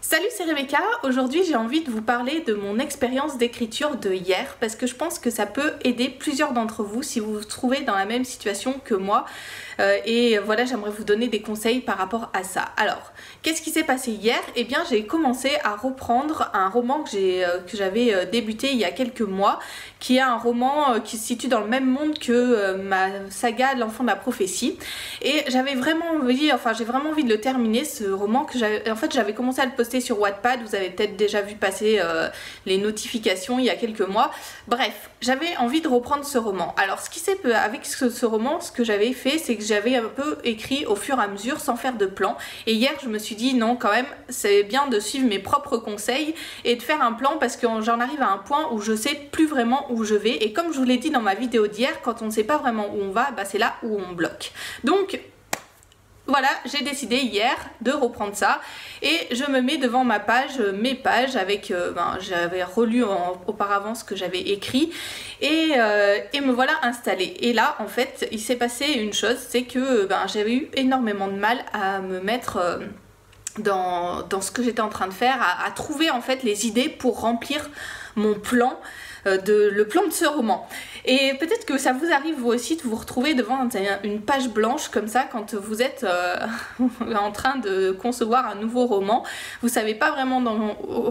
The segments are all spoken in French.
Salut, c'est Rebecca. Aujourd'hui j'ai envie de vous parler de mon expérience d'écriture de hier parce que je pense que ça peut aider plusieurs d'entre vous si vous vous trouvez dans la même situation que moi. Et voilà, j'aimerais vous donner des conseils par rapport à ça. Alors, qu'est-ce qui s'est passé hier? Eh bien, j'ai commencé à reprendre un roman que j'avais débuté il y a quelques mois, qui est un roman qui se situe dans le même monde que ma saga L'Enfant de la Prophétie. Et j'avais vraiment envie, j'ai vraiment envie de le terminer, ce roman que j'avais commencé à le poster sur Wattpad. Vous avez peut-être déjà vu passer les notifications il y a quelques mois. Bref, j'avais envie de reprendre ce roman. Alors, ce qui s'est avec ce roman, ce que j'avais fait, c'est que j'avais un peu écrit au fur et à mesure sans faire de plan. Et hier, je me suis dit non, quand même, c'est bien de suivre mes propres conseils et de faire un plan parce que j'en arrive à un point où je sais plus vraiment où je vais. Et comme je vous l'ai dit dans ma vidéo d'hier, quand on ne sait pas vraiment où on va, c'est là où on bloque. Donc, voilà, j'ai décidé hier de reprendre ça et je me mets devant mes pages avec, j'avais relu auparavant ce que j'avais écrit et me voilà installée. Et là, en fait, il s'est passé une chose, c'est que j'avais eu énormément de mal à me mettre dans ce que j'étais en train de faire, à trouver en fait les idées pour remplir mon plan. Le plan de ce roman. Et peut-être que ça vous arrive vous aussi de vous retrouver devant une page blanche comme ça quand vous êtes en train de concevoir un nouveau roman. Vous savez pas vraiment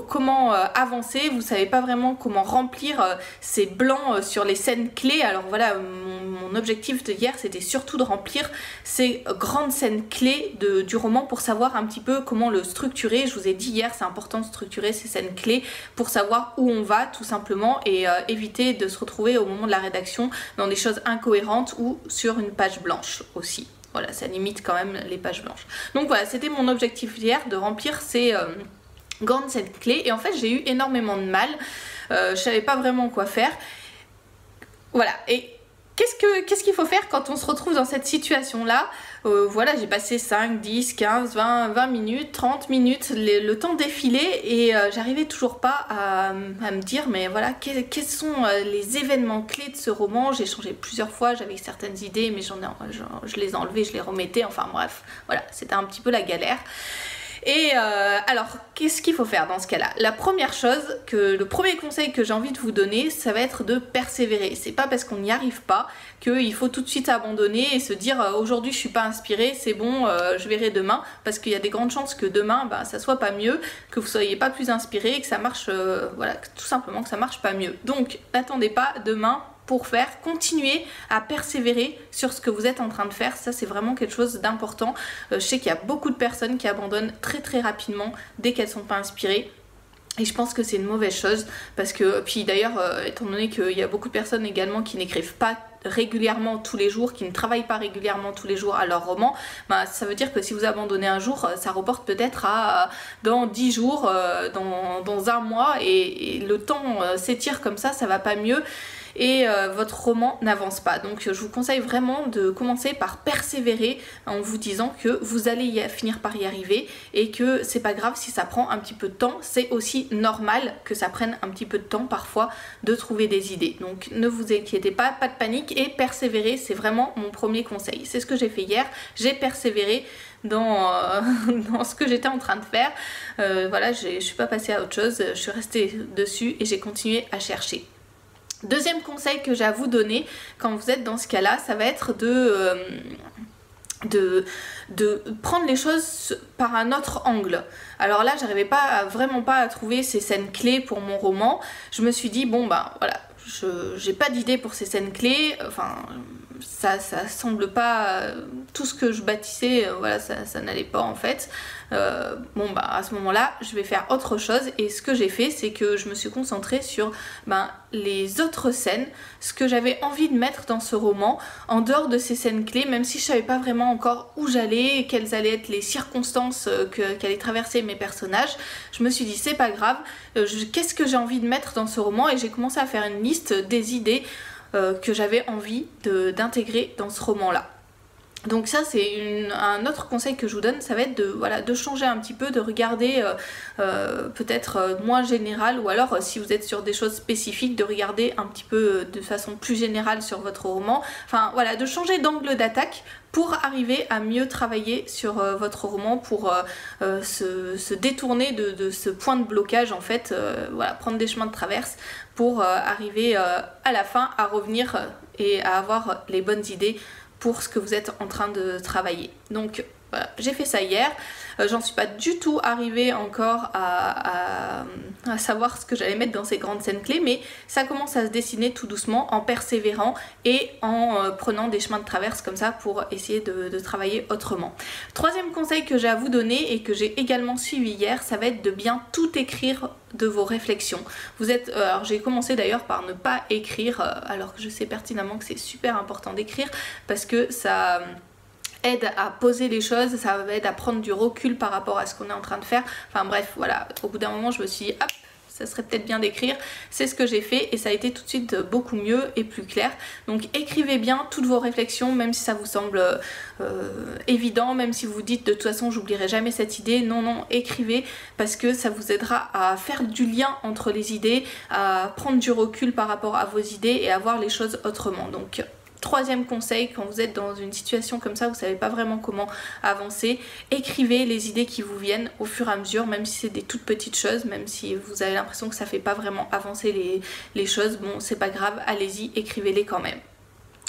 comment avancer, vous savez pas vraiment comment remplir ces blancs sur les scènes clés. Alors voilà, mon objectif de hier c'était surtout de remplir ces grandes scènes clés du roman pour savoir un petit peu comment le structurer. Je vous ai dit hier, c'est important de structurer ces scènes clés pour savoir où on va tout simplement et éviter de se retrouver au moment de la rédaction dans des choses incohérentes ou sur une page blanche aussi. Voilà, ça limite quand même les pages blanches. Donc voilà, c'était mon objectif hier, de remplir ces grandes scènes clés. Et en fait, j'ai eu énormément de mal. Je savais pas vraiment quoi faire. Voilà, et qu'est-ce qu'il faut faire quand on se retrouve dans cette situation-là? Voilà, j'ai passé 5, 10, 15, 20 minutes, 30 minutes, le temps défilait et j'arrivais toujours pas à me dire mais voilà, quels sont les événements clés de ce roman. J'ai changé plusieurs fois, j'avais certaines idées mais je les enlevais, je les remettais, enfin bref, voilà, c'était un petit peu la galère. Et alors, qu'est-ce qu'il faut faire dans ce cas-là? La première chose, le premier conseil que j'ai envie de vous donner, ça va être de persévérer. C'est pas parce qu'on n'y arrive pas qu'il faut tout de suite abandonner et se dire aujourd'hui je suis pas inspirée, c'est bon, je verrai demain, parce qu'il y a des grandes chances que demain ça soit pas mieux, que vous soyez pas plus inspiré et que ça marche, voilà, tout simplement que ça marche pas mieux. Donc n'attendez pas demain pour faire, continuer à persévérer sur ce que vous êtes en train de faire. Ça c'est vraiment quelque chose d'important. Je sais qu'il y a beaucoup de personnes qui abandonnent très rapidement dès qu'elles sont pas inspirées. Et je pense que c'est une mauvaise chose parce que, puis d'ailleurs, étant donné qu'il y a beaucoup de personnes également qui n'écrivent pas régulièrement tous les jours, qui ne travaillent pas régulièrement tous les jours à leur roman, ça veut dire que si vous abandonnez un jour, ça reporte peut-être à dans 10 jours, dans un mois et le temps s'étire comme ça va pas mieux. Et votre roman n'avance pas. Donc je vous conseille vraiment de commencer par persévérer en vous disant que vous allez finir par y arriver et que c'est pas grave si ça prend un petit peu de temps. C'est aussi normal que ça prenne un petit peu de temps parfois de trouver des idées. Donc ne vous inquiétez pas, pas de panique et persévérer, c'est vraiment mon premier conseil. C'est ce que j'ai fait hier, j'ai persévéré dans ce que j'étais en train de faire. Voilà, je suis pas passée à autre chose, je suis restée dessus et j'ai continué à chercher. Deuxième conseil que j'ai à vous donner quand vous êtes dans ce cas-là, ça va être de prendre les choses par un autre angle. Alors là, j'arrivais vraiment pas à trouver ces scènes clés pour mon roman. Je me suis dit, bon voilà, j'ai pas d'idée pour ces scènes clés, enfin ça semble pas tout ce que je bâtissais, voilà, ça n'allait pas en fait. À ce moment là je vais faire autre chose et ce que j'ai fait c'est que je me suis concentrée sur les autres scènes, ce que j'avais envie de mettre dans ce roman en dehors de ces scènes clés, même si je savais pas vraiment encore où j'allais, quelles allaient être les circonstances qu'allaient traverser mes personnages. Je me suis dit c'est pas grave, qu'est-ce que j'ai envie de mettre dans ce roman, et j'ai commencé à faire une liste des idées que j'avais envie d'intégrer dans ce roman là. Donc ça c'est un autre conseil que je vous donne, ça va être de changer un petit peu, de regarder peut-être moins général, ou alors si vous êtes sur des choses spécifiques, de regarder un petit peu de façon plus générale sur votre roman. Enfin voilà, de changer d'angle d'attaque pour arriver à mieux travailler sur votre roman, pour se détourner de ce point de blocage en fait, voilà, prendre des chemins de traverse pour arriver à la fin à revenir et à avoir les bonnes idées pour ce que vous êtes en train de travailler. Donc voilà, j'ai fait ça hier, j'en suis pas du tout arrivée encore à savoir ce que j'allais mettre dans ces grandes scènes clés, mais ça commence à se dessiner tout doucement en persévérant et en prenant des chemins de traverse comme ça pour essayer de travailler autrement. Troisième conseil que j'ai à vous donner et que j'ai également suivi hier, ça va être de bien tout écrire de vos réflexions. Vous êtes, alors j'ai commencé d'ailleurs par ne pas écrire, alors que je sais pertinemment que c'est super important d'écrire parce que ça aide à poser les choses, ça aide à prendre du recul par rapport à ce qu'on est en train de faire. Enfin bref, voilà, au bout d'un moment je me suis dit hop, ça serait peut-être bien d'écrire. C'est ce que j'ai fait et ça a été tout de suite beaucoup mieux et plus clair. Donc écrivez bien toutes vos réflexions, même si ça vous semble évident, même si vous vous dites de toute façon j'oublierai jamais cette idée. Non, non, écrivez parce que ça vous aidera à faire du lien entre les idées, à prendre du recul par rapport à vos idées et à voir les choses autrement. Donc troisième conseil, quand vous êtes dans une situation comme ça, vous savez pas vraiment comment avancer, écrivez les idées qui vous viennent au fur et à mesure, même si c'est des toutes petites choses, même si vous avez l'impression que ça fait pas vraiment avancer les choses, bon c'est pas grave, allez-y, écrivez-les quand même.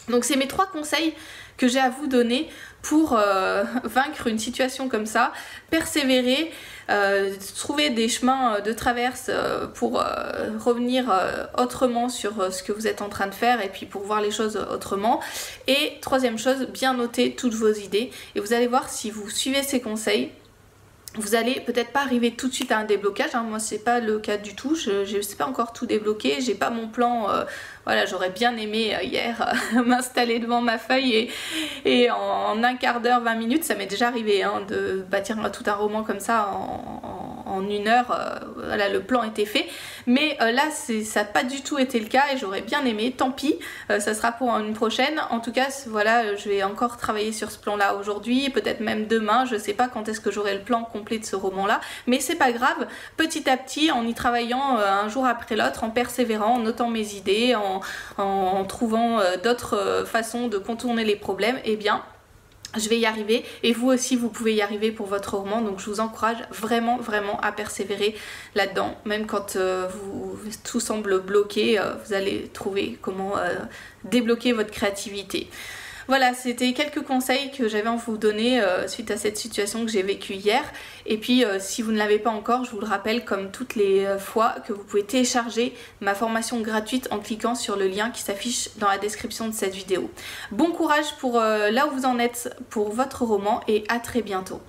Donc c'est mes 3 conseils que j'ai à vous donner pour vaincre une situation comme ça, persévérer, trouver des chemins de traverse pour revenir autrement sur ce que vous êtes en train de faire et puis pour voir les choses autrement. Et troisième chose, bien noter toutes vos idées et vous allez voir si vous suivez ces conseils, vous allez peut-être pas arriver tout de suite à un déblocage, hein. Moi c'est pas le cas du tout, je sais pas encore tout débloqué, j'ai pas mon plan, voilà, j'aurais bien aimé hier m'installer devant ma feuille et en un quart d'heure, 20 minutes, ça m'est déjà arrivé hein, de bâtir tout un roman comme ça en 1 heure, voilà, le plan était fait, mais là ça n'a pas du tout été le cas et j'aurais bien aimé, tant pis, ça sera pour une prochaine. En tout cas voilà, je vais encore travailler sur ce plan là aujourd'hui, peut-être même demain, je sais pas quand est-ce que j'aurai le plan complet de ce roman là, mais c'est pas grave, petit à petit en y travaillant un jour après l'autre, en persévérant, en notant mes idées, en trouvant d'autres façons de contourner les problèmes, et bien je vais y arriver et vous aussi vous pouvez y arriver pour votre roman. Donc je vous encourage vraiment à persévérer là-dedans, même quand tout semble bloqué, vous allez trouver comment débloquer votre créativité. Voilà, c'était quelques conseils que j'avais à vous donner suite à cette situation que j'ai vécue hier. Et puis si vous ne l'avez pas encore, je vous le rappelle comme toutes les fois que vous pouvez télécharger ma formation gratuite en cliquant sur le lien qui s'affiche dans la description de cette vidéo. Bon courage pour là où vous en êtes pour votre roman et à très bientôt.